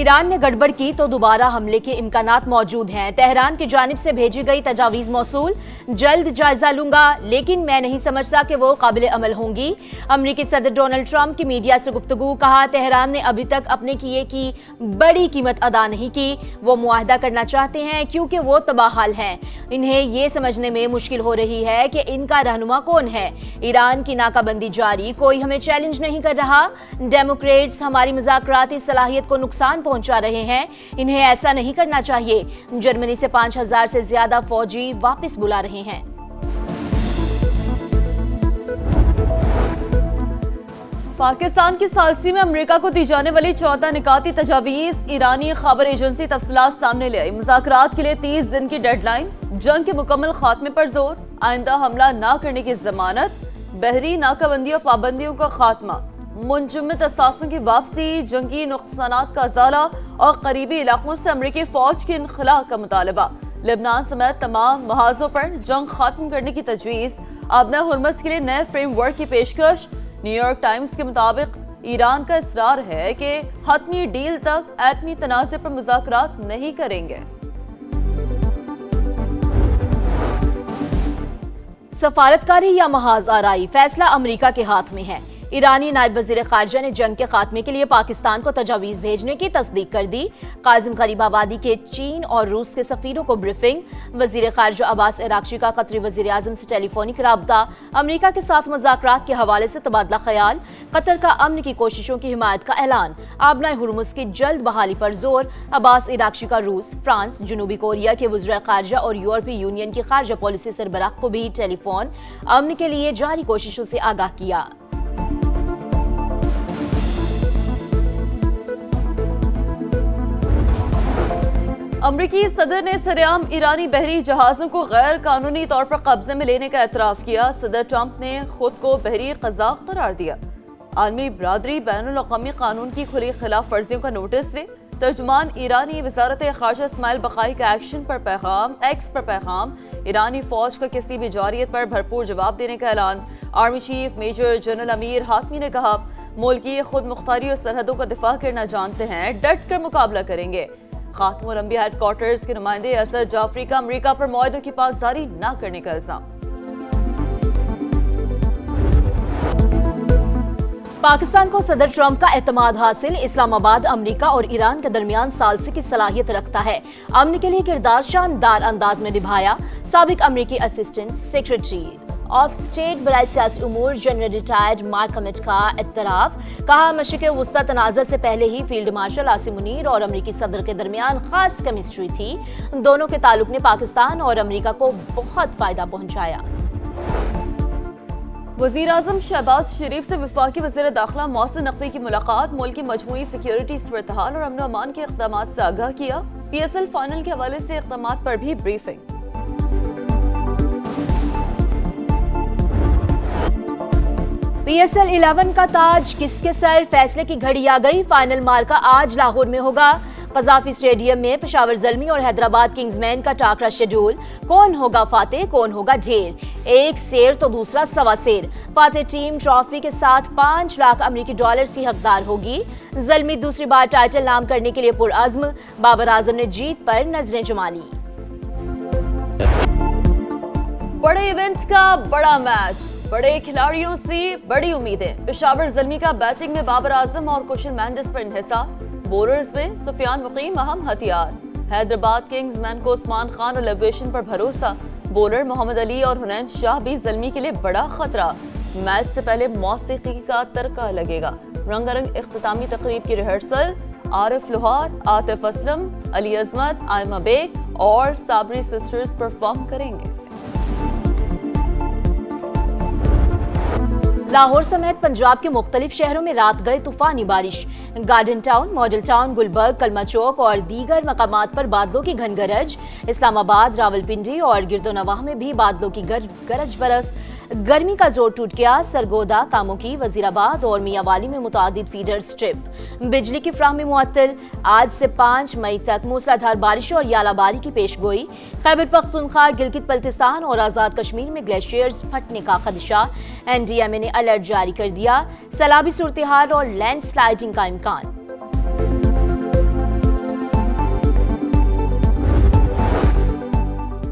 Iran ने गड़बड़ की तो दोबारा हमले के इम्कानात मौजूद हैं। तेहरान की जानिब से भेजी गई तजावीज़ मौसूल, जल्द जायजा लूंगा, लेकिन मैं नहीं समझता कि वो काबिल अमल होंगी। अमरीकी सदर डोनाल्ड ट्रंप की मीडिया से गुफ्तगू, कहा तेहरान ने अभी तक अपने किए की बड़ी कीमत अदा नहीं की। वो मुआहदा करना चाहते हैं क्योंकि वो तबाहाल हैं। इन्हें ये समझने में मुश्किल हो रही है कि इनका रहनुमा कौन है। ईरान की नाकाबंदी जारी, कोई हमें चैलेंज नहीं कर रहा। डेमोक्रेट्स हमारी मुज़ाकराती सलाहियत को नुकसान पहुंचा रहे हैं, इन्हें ऐसा नहीं करना चाहिए। जर्मनी से 5000 से ज्यादा फौजी वापस बुला रहे हैं। पाकिस्तान की सालसी में अमेरिका को दी जाने वाली 14 निकाती तजावीज़, ईरानी खबर एजेंसी तफसीलात सामने ले आई। मुज़ाकरात के लिए 30 दिन की डेडलाइन, जंग के मुकम्मल खात्मे पर जोर, आइंदा हमला न करने की जमानत, बहरी नाकाबंदी और पाबंदियों का खात्मा, मुंजमद असासों की वापसी, जंगी नुकसानात का अजाला और करीबी इलाकों से अमरीकी फौज के इनखला का मुतालबा। लेबनान समेत तमाम महाजों पर जंग खत्म करने की तजवीज़, आबना हुर्मस के लिए नए फ्रेमवर्क की पेशकश। न्यूयॉर्क टाइम्स के मुताबिक ईरान का इसरार है कि हतमी डील तक एटमी तनाज़े पर मुज़ाकरात नहीं करेंगे। सफारतकारी या महाज आराई, फैसला अमेरिका के हाथ में है। ईरानी नायब वज़ीर ख़ारजा ने जंग के खात्मे के लिए पाकिस्तान को तजावीज़ भेजने की तस्दीक कर दी। काजिम गरीबाबादी के चीन और रूस के सफ़ीरों को ब्रीफिंग। वज़ीर ख़ारजा अब्बास अराग़ची का कतरी वज़ीर आज़म से टेलीफोनिक राब्ता। अमेरिका के साथ मुज़ाकरात के हवाले से तबादला ख्याल। कतर का अमन की कोशिशों की हिमायत का ऐलान। आबना हुर्मुज़ की जल्द बहाली पर जोर। अब्बास अराग़ची का रूस, फ्रांस, जनूबी कोरिया के वज़ीर ख़ारजा और यूरोपीय यूनियन की ख़ारजा पॉलिसी सरबराह को भी टेलीफोन। अमन के लिए जारी कोशिशों से आगाह किया। अमरीकी सदर ने सरेआम ईरानी बहरी जहाजों को गैर कानूनी तौर पर कब्जे में लेने का एतराफ़ किया। सदर ट्रंप ने खुद को बहरी क़ज़ाक़ करार दिया। आलमी बरादरी बैनुल अक़वामी कानून की खुली खिलाफ वर्जियों का नोटिस दे। तर्जुमान ईरानी वज़ारत ख़ारजा इस्माइल बक़ाई का एक्शन पर पैगाम, एक्स पर पैगाम। ईरानी फ़ौज का किसी भी जारियत पर भरपूर जवाब देने का ऐलान। Army chief major general Amir Hatami ने कहा, मुल्क की खुद मुख्तारी और सरहदों का दिफा करना जानते हैं, डट कर मुकाबला करेंगे। खातमुल अंबिया हेडक्वार्टर्स के नुमाइंदे असद जाफरी का अमेरिका पर मुआहदों की पासदारी न करने का इल्जाम। पाकिस्तान को सदर ट्रंप का एतमाद हासिल। इस्लामाबाद अमेरिका और ईरान के दरमियान सालसी की सलाहियत रखता है। अमन के लिए किरदार शानदार अंदाज में निभाया। साबिक अमेरिकी असिस्टेंट सेक्रेटरी ऑफ स्टेट बराए सियासी उमूर जनरल रिटायर्ड मार्क हमिद का इत्तराफ, कहा मशरिक़ वुस्ता तनाज़ा से पहले ही फील्ड मार्शल आसिम मुनीर और अमेरिकी सदर के दरमियान खास केमिस्ट्री थी। दोनों के ताल्लुक ने पाकिस्तान और अमेरिका को बहुत फायदा पहुंचाया। वज़ीर आज़म शहबाज शरीफ से वफाकी वज़ीर दाखिला मोहसिन नकवी की मुलाकात, मुल्क की मजमूई सिक्योरिटी सूरत-हाल और अमन अमान के इक़दामात से आगाह किया। PSL फाइनल के हवाले से इक़दामात पर भी ब्रीफिंग। PSL 11 का ताज किसके सर, फैसले की घड़ी आ गई। फाइनल मार्का आज लाहौर में होगा। कज़ाफ़ी स्टेडियम में पेशावर ज़ल्मी और हैदराबाद किंग्समैन का टाकरा शेड्यूल। कौन होगा फातेह, कौन होगा ढेर। एक शेर तो दूसरा सवा शेर। फातेह टीम ट्रॉफी के साथ 5 लाख अमेरिकी डॉलर्स की हकदार होगी। ज़ल्मी दूसरी बार टाइटल नाम करने के लिए पुरअज़्म। बाबर आजम ने जीत पर नजरें जमा ली। बड़े इवेंट्स का बड़ा मैच, बड़े खिलाड़ियों से बड़ी उम्मीदें। पेशावर ज़ल्मी का बैटिंग में बाबर आजम और कुशल मेंडिस पर इन्हिसार। बॉलर्स में सुफियान मुकीम अहम हथियार। हैदराबाद किंग्समैन को उस्मान खान और लेवेशन पर भरोसा। बॉलर मोहम्मद अली और हुनैन शाह भी ज़ल्मी के लिए बड़ा खतरा। मैच से पहले मौसीकी का तड़का लगेगा। रंगारंग इख्तितामी तकरीब की रिहर्सल। आरिफ लोहार, आतिफ असलम, अली अजमत, आयमा बेग और साबरी सिस्टर्स परफॉर्म करेंगे। लाहौर समेत पंजाब के मुख्तलिफ शहरों में रात गए तूफानी बारिश। Garden town, model town, Gulberg, Kalma Chowk और दीगर मकामात पर बादलों की घन गरज। इस्लामाबाद, रावलपिंडी और गिरदोनवाह में भी बादलों की गरज बरस। गर्मी का जोर टूट गया। सरगोदा, कामुकी, वजीराबाद और मियावाली में मुतादिद फीडर स्ट्रिप। बिजली की फ्राहमी मुअत्तल। आज से 5 मई तक मूसलाधार बारिश और यालाबारी की पेशगोई। खैबर पख्तूनख्वा, गिलगित बल्तिस्तान और आज़ाद कश्मीर में ग्लेशियर्स फटने का खदशा। NDMA ने अलर्ट जारी कर दिया। सैलाबी सूरत हाल और लैंडस्लाइडिंग का इम्कान।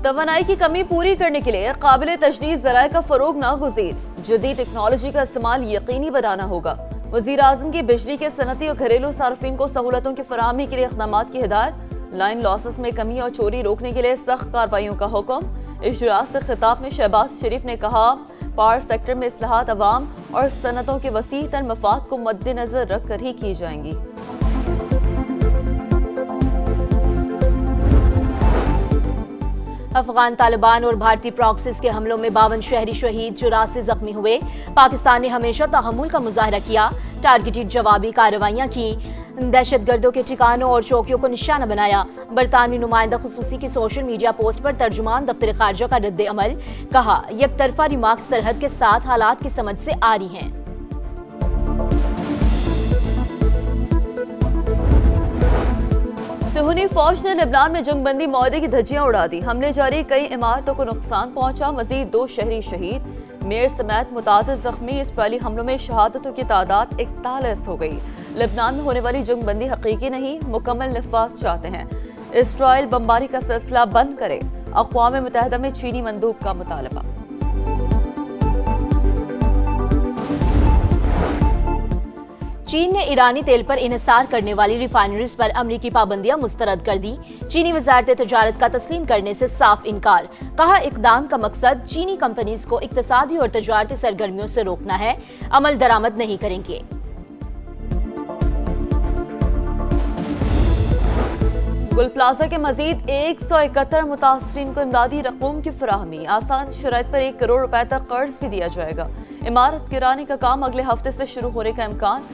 तवानाई की कमी पूरी करने के लिए काबिल तजदीद ज़राए का फरोग नागुज़ीर, जदीद टेक्नोलॉजी का इस्तेमाल यकीनी बनाना होगा। वज़ीर आज़म की बिजली के सनती और घरेलू सार्फिन को सहूलतों की फराहमी के लिए इक़दामात की हिदायत। लाइन लॉसेस में कमी और चोरी रोकने के लिए सख्त कार्रवाइयों का हुक्म। इजलास से खिताब में शहबाज शरीफ ने कहा, पावर सेक्टर में इस्लाहात अवाम और सनतों के वसी तर मफाद को मद्देनजर रख कर ही की जाएंगी। अफगान तालिबान और भारतीय प्रॉक्सिस के हमलों में 52 शहरी शहीद, 84 जख्मी हुए। पाकिस्तान ने हमेशा तहम्मुल का मुजाहरा किया, टारगेटेड जवाबी कार्रवाइयां की, दहशतगर्दों के ठिकानों और चौकियों को निशाना बनाया। बरतानवी नुमाइंदा खुसूसी की सोशल मीडिया पोस्ट पर तर्जुमान दफ्तर खारजा का रद्द अमल, कहा एक तरफा रिमार्क्स सरहद के साथ हालात की समझ से आ रही हैं। सुहनी फौज ने लेबनान में जंगबंदी माहदे की धज्जियां उड़ा दी। हमले जारी, कई इमारतों को नुकसान पहुंचा, मजीद 2 शहरी शहीद, मेयर समेत मुतादिद जख्मी। इसराइली हमलों में शहादतों की तादाद 41 हो गई। लेबनान में होने वाली जंगबंदी हकीकी नहीं, मुकम्मल नफाज चाहते हैं। इसराइल बमबारी का सिलसिला बंद करे, अक़वाम मुत्तहिदा में चीनी मंदूब का मुतालबा। चीन ने ईरानी तेल पर इन्हिसार करने वाली रिफाइनरीज पर अमरीकी पाबंदियां मुस्तरद कर दी। चीनी वजारत तजारत का तस्लीम करने से साफ इनकार, कहा इकदाम का मकसद चीनी कंपनीज को इक्तसादी और तजारती सरगर्मियों से रोकना है, अमल दरामद नहीं करेंगे। गुल प्लाजा के मजीद 171 मुतासरीन को इमदादी रकूम की फराहमी, आसान शराइत पर 1 करोड़ रुपए तक कर्ज भी दिया जाएगा। इमारत गिराने का काम अगले हफ्ते से शुरू होने का इम्कान।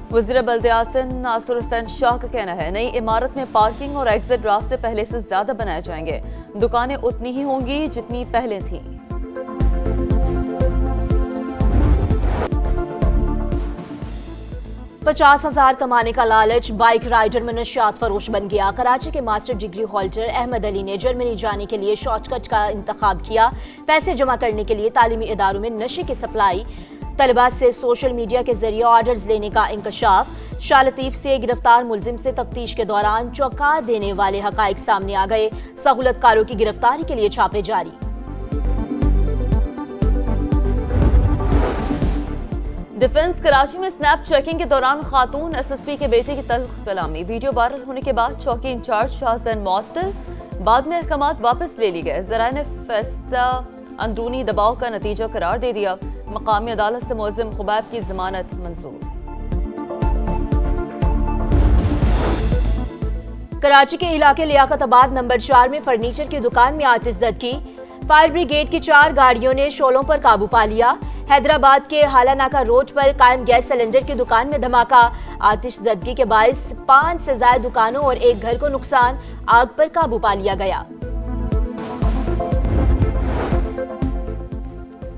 वज़ीर बल्दियात नासिर हुसैन शाह का कहना है, नई इमारत में पार्किंग और एग्जिट रास्ते पहले से ज्यादा बनाए जाएंगे, दुकानें उतनी ही होंगी जितनी पहले थी। $50,000 कमाने का लालच, बाइक राइडर में नशियात फरोश बन गया। कराची के master degree holder Ahmad Ali ने जर्मनी जाने के लिए शॉर्टकट का इंतखाब किया। पैसे जमा करने के लिए तालीमी इदारों में नशे की सप्लाई, तलबा से सोशल मीडिया के जरिए ऑर्डर्स लेने का इंकशाफ। शाह लतीफ से गिरफ्तार मुलजिम से तफ्तीश के दौरान चौंका देने वाले हकाइक सामने आ गए। सहूलतकारों की गिरफ्तारी के लिए छापे जारी। डिफेंस कराची में स्नैप चेकिंग के दौरान खातून एसएसपी के बेटे की तल्ख कलामी, वीडियो वायरल होने के बाद चौकी इंचार्ज शाहजैन मुअत्तल, बाद में अहकामात वापस ले ली गए। ज़राए ने फैसला अंदरूनी दबाव का नतीजा करार दे दिया। मकामी अदालत से मुलजिम खुबैब की जमानत मंजूर। कराची के इलाके लियाकताबाद नंबर 4 में फर्नीचर की दुकान में आतिशज़दगी, फायर ब्रिगेड की 4 गाड़ियों ने शोलों पर काबू पा लिया। हैदराबाद के हालानाका रोड पर कायम गैस सिलेंडर की दुकान में धमाका, आतिशज़दगी के बायस 5 से ज्यादा दुकानों और एक घर को नुकसान, आग पर काबू पा लिया गया।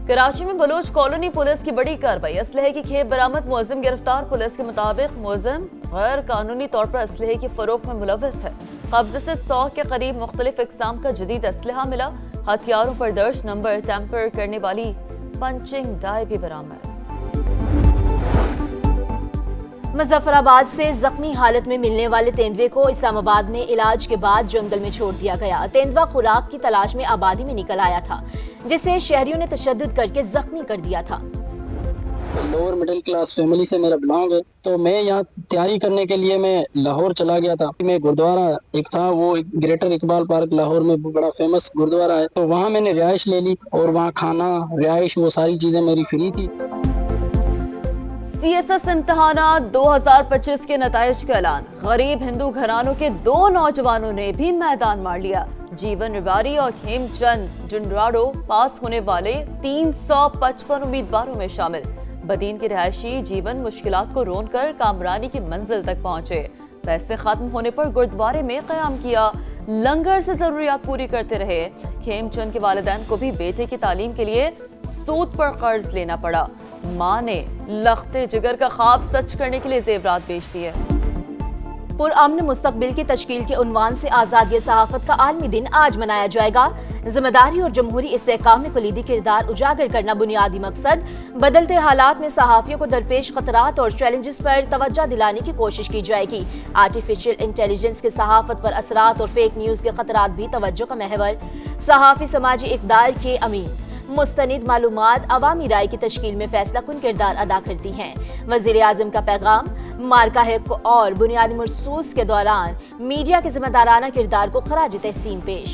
कराची में बलोच कॉलोनी पुलिस की बड़ी कार्रवाई, असलहे की खेप बरामद, मुलजिम गिरफ्तार। पुलिस के मुताबिक मुलजिम गैर कानूनी तौर पर असलहे की फरोख्त में मुलव्वस है। कब्जे से 100 के करीब मुख्तलिफ इकसाम का जदीद असलहा मिला। हथियारों पर दर्ज नंबर टैंपर करने वाली पंचिंग डाई भी बरामद। मुजफ्फराबाद से जख्मी हालत में मिलने वाले तेंदुए को इस्लामाबाद में इलाज के बाद जंगल में छोड़ दिया गया। तेंदुआ खुराक की तलाश में आबादी में निकल आया था, जिसे शहरियों ने तशद्दुद करके जख्मी कर दिया था। लोअर मिडिल क्लास फैमिली से मेरा बिलोंग है, तो मैं यहाँ तैयारी करने के लिए मैं लाहौर चला गया था। मैं गुरुद्वारा एक था, वो ग्रेटर इकबाल पार्क लाहौर में बड़ा फेमस गुरुद्वारा है, तो वहाँ मैंने रिहाइश ले ली और वहाँ खाना, रिहाइश, वो सारी चीजें मेरी फ्री थी। सीएसएस इम्तिहानात 2025 के नताइज का ऐलान, गरीब हिंदू घरानों के 2 नौजवानों ने भी मैदान मार लिया। जीवन रिवारी और खेमचंद जुंडराडो पास होने वाले 355 उम्मीदवारों में शामिल। बदीन के रिहायशी जीवन मुश्किलात को रोन कर कामरानी की मंजिल तक पहुंचे। पैसे खत्म होने पर गुरुद्वारे में क़याम किया, लंगर से जरूरियात पूरी करते रहे। खेमचंद के वालिदैन को भी बेटे की तालीम के लिए सूद पर कर्ज लेना पड़ा। माँ ने लख्ते जिगर का ख्वाब सच करने के लिए जेवरात बेच दिए। पुरअमन मुस्तकबिल की तश्कील के उन्वान से आज़ादी सहाफत का आलमी दिन आज मनाया जाएगा। जिम्मेदारी और जमहूरी इस्तेहकाम में कलीदी किरदार उजागर करना बुनियादी मकसद। बदलते हालात में सहाफियों को दरपेश खतरात और चैलेंजेस पर तवज्जो दिलाने की कोशिश की जाएगी। आर्टिफिशियल इंटेलिजेंस के सहाफत पर असरात और फेक न्यूज के खतरात भी तवज्जो का महवर। सहाफी समाजी इक़दार के अमीन मुस्तनिद मालूमात अवामी राय की तश्कील में फैसला कुन किरदार अदा करती हैं। वज़ीर आज़म का पैगाम, मार्का है और बुनियादी महसूस के दौरान मीडिया के जिम्मेदाराना किरदार को खराज तहसीन पेश।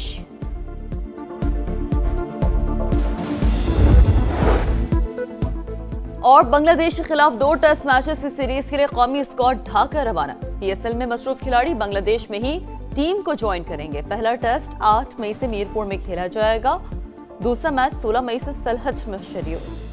और बांग्लादेश के खिलाफ 2 टेस्ट मैचेस की सीरीज के लिए कौमी स्क्वाड ढाका रवाना। PSL में मसरूफ खिलाड़ी बांग्लादेश में ही टीम को ज्वाइन करेंगे। पहला टेस्ट 8 मई से मीरपुर में खेला जाएगा। दूसरा मैच 16 मई से सलहट में शेड्यूल।